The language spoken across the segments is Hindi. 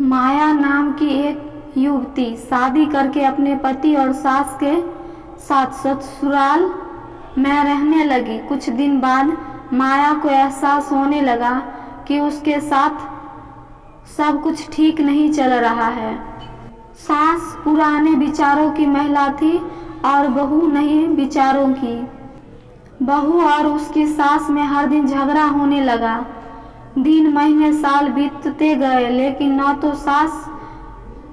माया नाम की एक युवती शादी करके अपने पति और सास के साथ ससुराल में रहने लगी। कुछ दिन बाद माया को एहसास होने लगा कि उसके साथ सब कुछ ठीक नहीं चल रहा है। सास पुराने विचारों की महिला थी और बहू नए विचारों की। बहू और उसकी सास में हर दिन झगड़ा होने लगा। दिन महीने साल बीतते गए, लेकिन न तो सास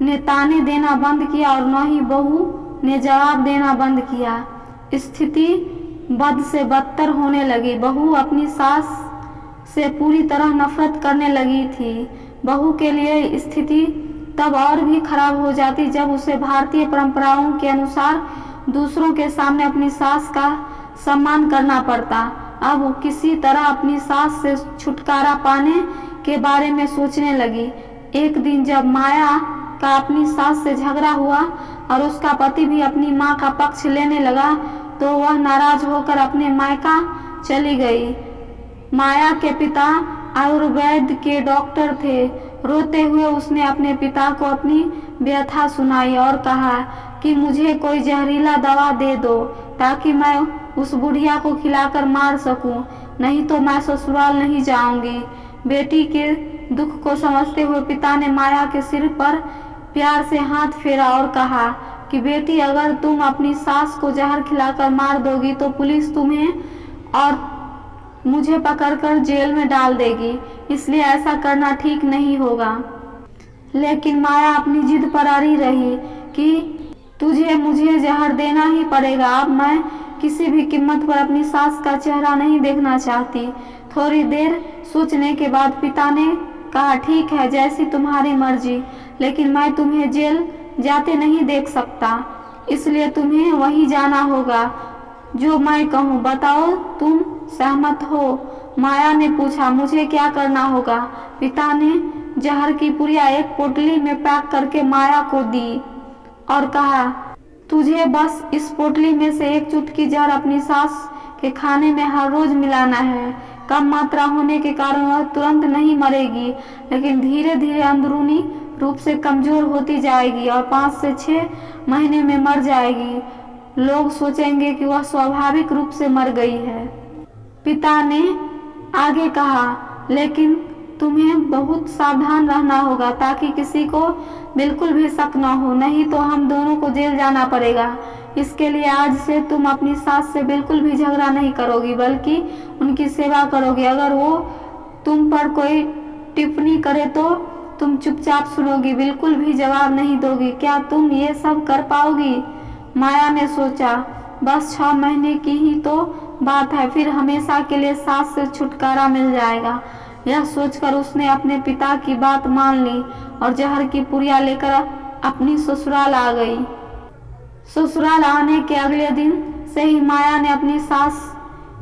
ने ताने देना बंद किया और न ही बहू ने जवाब देना बंद किया। स्थिति बद से बदतर होने लगी। बहू अपनी सास से पूरी तरह नफरत करने लगी थी। बहू के लिए स्थिति तब और भी खराब हो जाती जब उसे भारतीय परंपराओं के अनुसार दूसरों के सामने अपनी सास का सम्मान करना पड़ता। अब वो किसी तरह अपनी सास से छुटकारा पाने के बारे में सोचने लगी। एक दिन जब माया का अपनी सास से झगड़ा हुआ और उसका पति भी अपनी मां का पक्ष लेने लगा, तो वह नाराज होकर अपने मायका चली गई। माया के पिता आयुर्वेद के डॉक्टर थे। रोते हुए उसने अपने पिता को अपनी व्यथा सुनाई और कहा कि मुझे कोई जहरीला दवा दे दो ताकि मैं उस बुढ़िया को खिलाकर मार सकूं, नहीं तो मैं ससुराल नहीं जाऊंगी। बेटी के दुख को समझते हुए पिता ने माया के सिर पर प्यार से हाथ फेरा और कहा कि बेटी, अगर तुम अपनी सास को जहर खिलाकर मार दोगी तो पुलिस तुम्हें और मुझे पकड़कर जेल में डाल देगी, इसलिए ऐसा करना ठीक नहीं होगा। लेकिन माया अपनी जिद पर अड़ी रही कि तुझे मुझे जहर देना ही पड़ेगा। अब मैं किसी भी कीमत पर अपनी सास का चेहरा नहीं देखना चाहती। थोड़ी देर सोचने के बाद पिता ने कहा, ठीक है, जैसी तुम्हारी मर्जी, लेकिन मैं तुम्हें जेल जाते नहीं देख सकता, इसलिए तुम्हें वहीं जाना होगा जो मैं कहूँ। बताओ तुम सहमत हो? माया ने पूछा। मुझे क्या करना होगा? पिता ने जहर की पुड़िया एक पोटली में पैक करके माया को दी और कहा, तुझे बस इस पोटली में से एक चुटकी जहर अपनी सास के खाने में हर रोज मिलाना है। कम मात्रा होने के कारण वह तुरंत नहीं मरेगी, लेकिन धीरे धीरे अंदरूनी रूप से कमजोर होती जाएगी और 5 से 6 महीने में मर जाएगी। लोग सोचेंगे कि वह स्वाभाविक रूप से मर गई है। पिता ने आगे कहा, लेकिन तुम्हें बहुत सावधान रहना होगा ताकि किसी को बिल्कुल भी शक न हो, नहीं तो हम दोनों को जेल जाना पड़ेगा। इसके लिए आज से तुम अपनी सास से बिल्कुल भी झगड़ा नहीं करोगी, बल्कि उनकी सेवा करोगी। अगर वो तुम पर कोई टिप्पणी करे तो तुम चुपचाप सुनोगी, बिल्कुल भी जवाब नहीं दोगी। क्या तुम ये सब कर पाओगी? माया ने सोचा, बस 6 महीने की ही तो बात है, फिर हमेशा के लिए सास से छुटकारा मिल जाएगा। यह सोचकर उसने अपने पिता की बात मान ली और जहर की पुड़िया लेकर अपनी ससुराल आ गई। ससुराल आने के अगले दिन से ही माया ने अपनी सास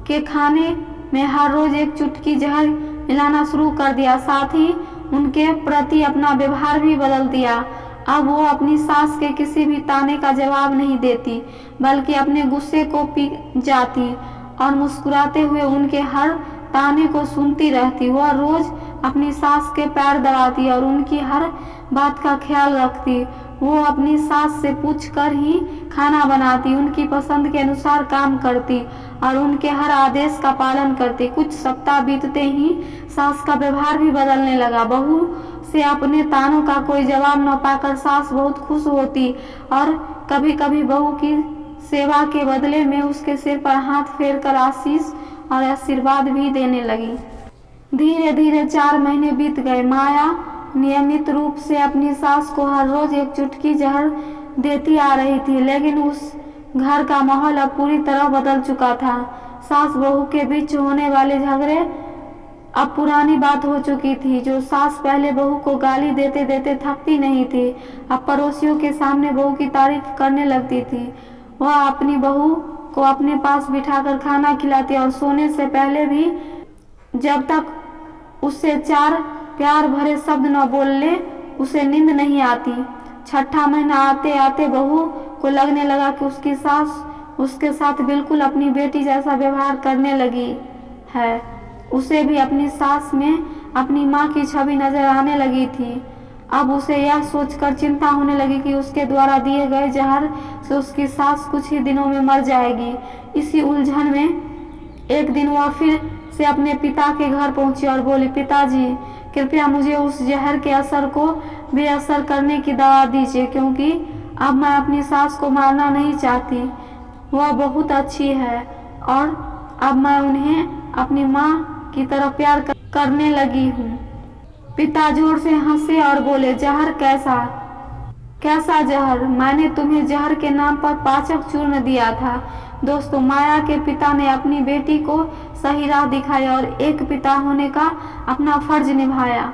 के खाने में हर रोज एक चुटकी जहर मिलाना शुरू कर दिया। साथ ही उनके प्रति अपना व्यवहार भी बदल दिया। अब वो अपनी सास के किसी भी ताने का जवाब नहीं देती, बल्कि अपने गुस्से को पी जाती और मुस्कुराते हुए उनके हर ताने को सुनती रहती। वह रोज अपनी सास के पैर दबाती और उनकी हर बात का ख्याल रखती। वो अपनी सास से पूछकर ही खाना बनाती, उनकी पसंद के अनुसार काम करती और उनके हर आदेश का पालन करती। कुछ सप्ताह बीतते ही सास का व्यवहार भी बदलने लगा। बहू से अपने तानों का कोई जवाब न पाकर सास बहुत खुश होती और कभी कभी बहू की सेवा के बदले में उसके सिर पर हाथ फेरकर आशीष और आशीर्वाद भी देने लगी। धीरे धीरे 4 महीने बीत गए। माया नियमित रूप से अपनी सास को हर रोज एक चुटकी जहर देती आ रही थी, लेकिन उस घर का माहौल अब पूरी तरह बदल चुका था। सास बहू के बीच होने वाले झगड़े अब पुरानी बात हो चुकी थी। जो सास पहले बहू को गाली देते देते थकती नहीं थी, अब पड़ोसियों के सामने बहू की तारीफ करने लगती थी। वह अपनी बहू को अपने पास बिठाकर खाना खिलाती और सोने से पहले भी जब तक उससे 4 प्यार भरे शब्द न बोल ले उसे नींद नहीं आती। 6ठा महीना आते आते बहू को लगने लगा कि उसकी सास उसके साथ बिल्कुल अपनी बेटी जैसा व्यवहार करने लगी है। उसे भी अपनी सास में अपनी माँ की छवि नजर आने लगी थी। अब उसे यह सोचकर चिंता होने लगी कि उसके द्वारा दिए गए जहर से उसकी सास कुछ ही दिनों में मर जाएगी। इसी उलझन में एक दिन वह फिर से अपने पिता के घर पहुंची और बोली, पिताजी कृपया मुझे उस जहर के असर को बेअसर करने की दवा दीजिए, क्योंकि अब मैं अपनी सास को मारना नहीं चाहती। वह बहुत अच्छी है और अब मैं उन्हें अपनी माँ की तरह प्यार करने लगी हूँ। पिता जोर से हंसे और बोले, जहर कैसा जहर? मैंने तुम्हें जहर के नाम पर पाचक चूर्ण दिया था। दोस्तों, माया के पिता ने अपनी बेटी को सही राह दिखाई और एक पिता होने का अपना फर्ज निभाया।